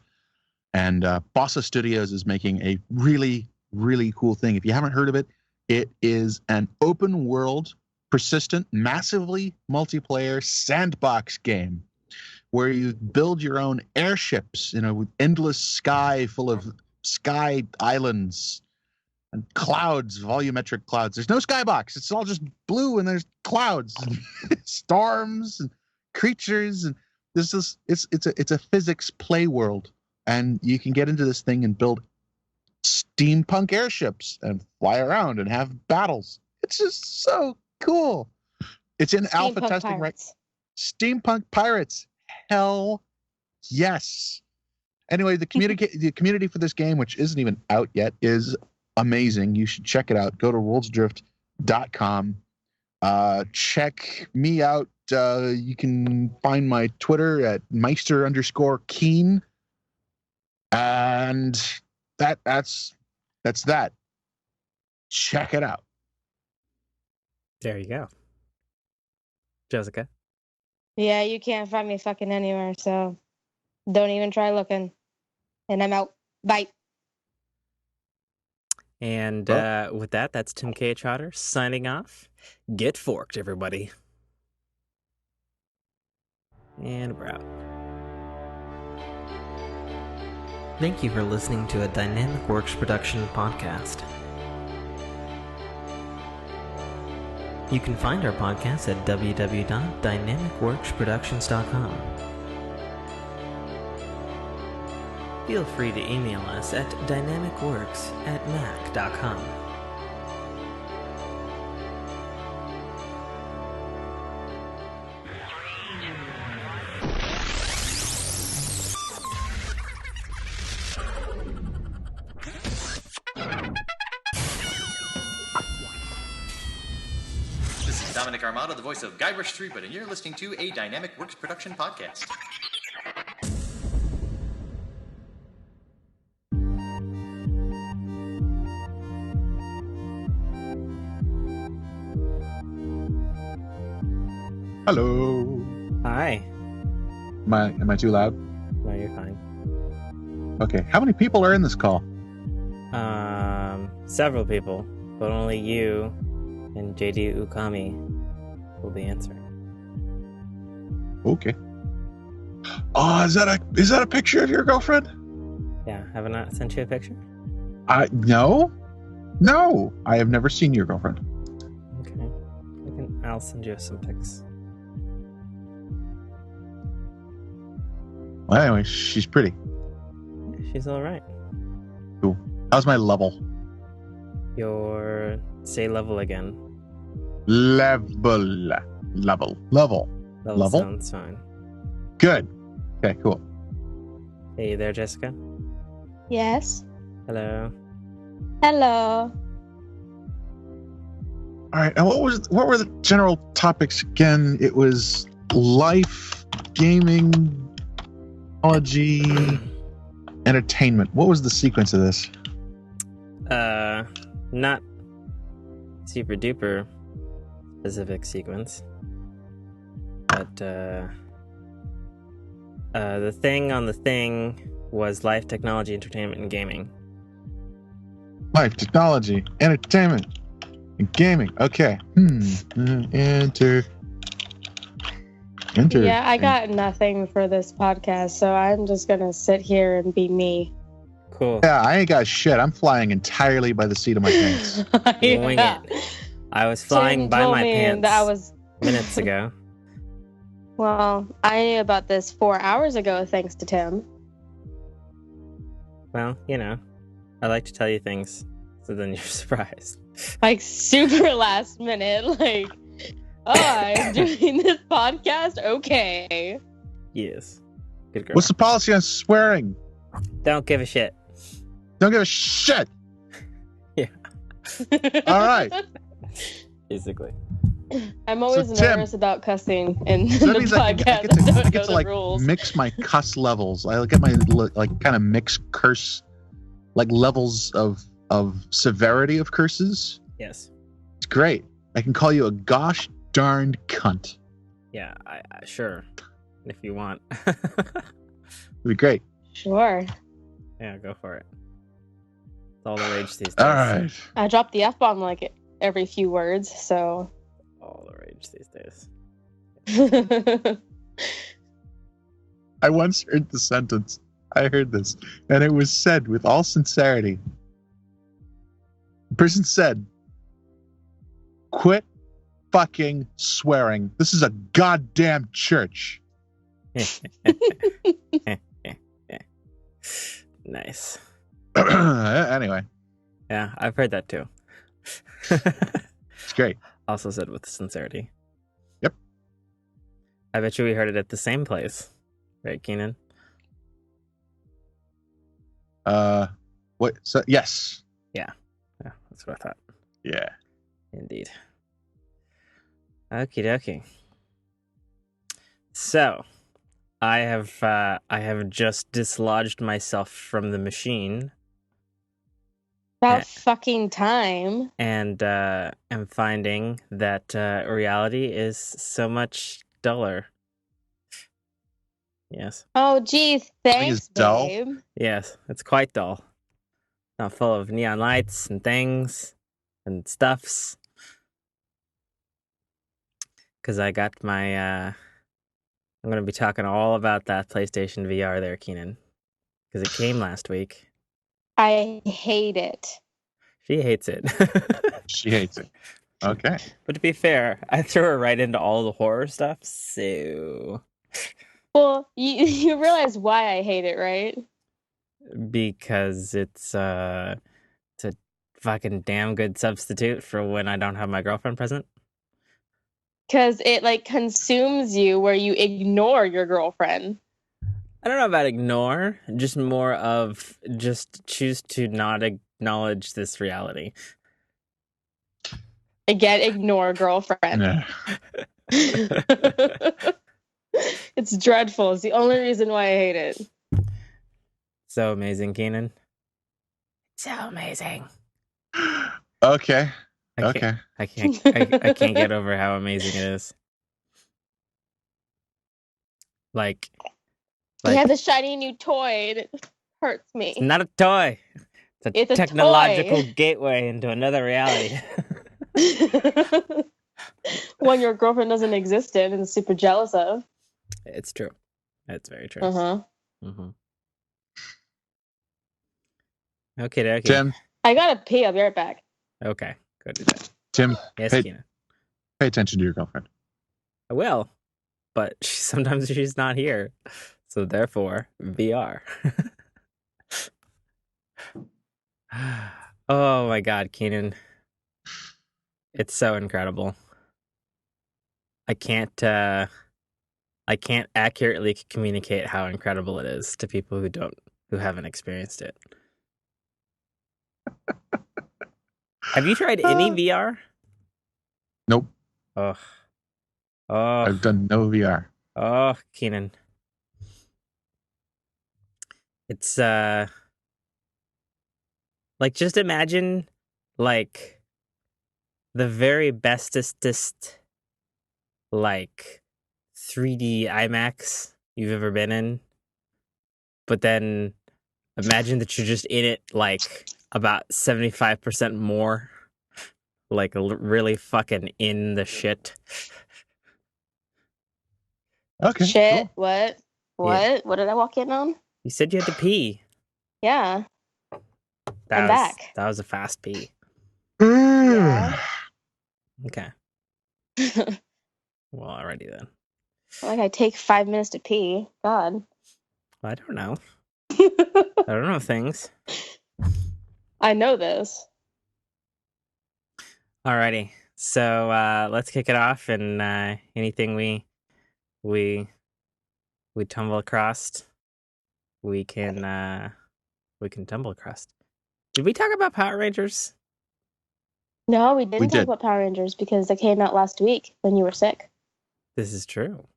and Bossa Studios is making a really, really cool thing. If you haven't heard of it, it is an open world, persistent, massively multiplayer sandbox game where you build your own airships in a endless sky full of sky islands and clouds, volumetric clouds. There's no skybox. It's all just blue, and there's clouds, and storms, and creatures, and it's a physics play world, and you can get into this thing and build steampunk airships and fly around and have battles. It's just so cool. It's in alpha testing, right? Steampunk pirates. Hell yes. Anyway, the community for this game, which isn't even out yet, is amazing. You should check it out. Go to worldsdrift.com. Check me out. You can find my Twitter at Meister_Keen. And that's that. Check it out. There you go. Jessica? Yeah, you can't find me fucking anywhere, so don't even try looking. And I'm out. Bye. And with that, that's Tim K. Trotter signing off. Get forked, everybody. And we're out. Thank you for listening to a Dynamic Works production podcast. You can find our podcast at www.dynamicworksproductions.com. Feel free to email us at dynamicworks@mac.com. Dominic Armato, the voice of Guybrush Threepwood, and you're listening to a Dynamic Works production podcast. Hello. Hi. Am I too loud? No, you're fine. Okay. How many people are in this call? Several people, but only you and JD Ukami will be answering. Okay. Oh, is that a picture of your girlfriend? Yeah, have I not sent you a picture? No, I have never seen your girlfriend. Okay, I'll send you some pics. Well, anyway, she's pretty. She's all right. Cool. How's my level? Say level again. Level. Level sounds fine. Good. Okay, cool. Hey, you there, Jessica? Yes. Hello. Hello. All right. And what were the general topics again? It was life, gaming, technology, entertainment. What was the sequence of this? Not super duper specific sequence, but the thing on the thing was life, technology, entertainment, and gaming. Life, technology, entertainment, and gaming. Okay. Enter. Yeah, I got nothing for this podcast, so I'm just gonna sit here and be me. Cool. Yeah, I ain't got shit. I'm flying entirely by the seat of my pants. Wing it. I was flying Tim by told my me pants that I was... minutes ago. Well, I knew about this 4 hours ago, thanks to Tim. Well, I like to tell you things, so then you're surprised. Like, super last minute, like, oh, I'm doing this podcast? Okay. Yes. Good girl. What's the policy on swearing? Don't give a shit. Don't give a shit. Yeah. All right. Basically. I'm always Tim, nervous about cussing in So that the means podcast. I get to like rules. mix my cuss levels. I get my like kind of mix curse like levels of severity of curses. Yes. It's great. I can call you a gosh darned cunt. Yeah, I sure. If you want. It'd be great. Sure. Yeah, go for it. It's all the rage these days. All right. I drop the F-bomb like every few words, so. All the rage these days. I once heard the sentence. I heard this, and it was said with all sincerity. The person said, "Quit fucking swearing. This is a goddamn church." Nice. Anyway, Yeah, I've heard that too. it's great. Also said with sincerity. Yep. I bet you we heard it at the same place. Right, Keenan? What? So, yes. Yeah, that's what I thought. Yeah. Indeed. Okie dokie. So, I have just dislodged myself from the machine. About fucking time. And am finding that reality is so much duller. Yes. Oh, geez, thanks, dull. babe. Yes, it's quite dull. Not full of neon lights and things and stuffs. Because I got my... I'm going to be talking all about that PlayStation VR there, Keenan. Because it came last week. I hate it. She hates it. She hates it. Okay. But to be fair, I threw her right into all the horror stuff, so... Well, you realize why I hate it, right? Because it's a fucking damn good substitute for when I don't have my girlfriend present. Because it, like, consumes you where you ignore your girlfriend. I don't know about ignore, just more of just choose to not acknowledge this reality. Again, ignore girlfriend. Yeah. It's dreadful. It's the only reason why I hate it. So amazing, Keenan. So amazing. Okay. I can't get over how amazing it is. Like You have the shiny new toy, and it hurts me. It's not a toy. It's a technological gateway into another reality. One your girlfriend doesn't exist in and is super jealous of. It's true. It's very true. Uh-huh. Okay. Tim. I gotta pee. I'll be right back. Okay, go do that. Tim. Yes, pay, Keenan. Pay attention to your girlfriend. I will, but sometimes she's not here, so therefore VR. Oh my God, Keenan! It's so incredible. I can't accurately communicate how incredible it is to people who haven't experienced it. Have you tried any VR? Nope. Oh, I've done no VR. Oh, Keenan. It's like, just imagine like the very bestest like 3D IMAX you've ever been in, but then imagine that you're just in it like about 75% more, like really fucking in the shit. Okay. Shit. Cool. What? Yeah. What did I walk in on? You said you had to pee. Yeah. I'm back. That was a fast pee. Yeah. Okay. Well, alrighty then. Like I take 5 minutes to pee. God. I don't know. I don't know things. I know this. Alrighty. So let's kick it off, and anything we tumble across, we can tumble across. Did we talk about Power Rangers? No, we didn't We talk did. about Power Rangers because they came out last week when you were sick. This is true.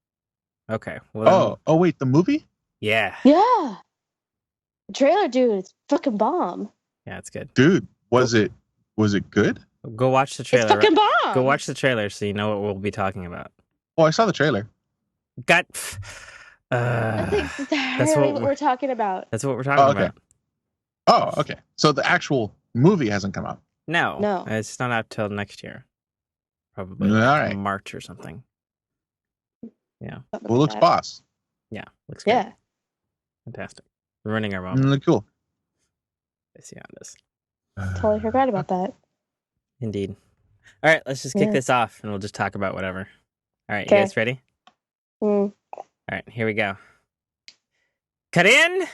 Okay. Well, Oh, wait, the movie? yeah. Yeah. The trailer, dude, it's fucking bomb. Yeah, it's good. Dude, was it good? Go watch the It's trailer. fucking bomb. Go watch the trailer so you know what we'll be talking about. Oh, I saw the trailer. I think that's entirely what we're talking about. That's what we're talking okay. about. Oh, okay. So the actual movie hasn't come out. No, it's not out till next year. Probably All like right. March or something. Yeah. Something Well, like looks that. boss. Yeah, looks great. Yeah. Fantastic. Ruining our moment. Look cool. I see on this. Totally forgot about that. Indeed. All right, let's just kick this off and we'll just talk about whatever. All right, you guys ready? Mm. All right, here we go. Cut in.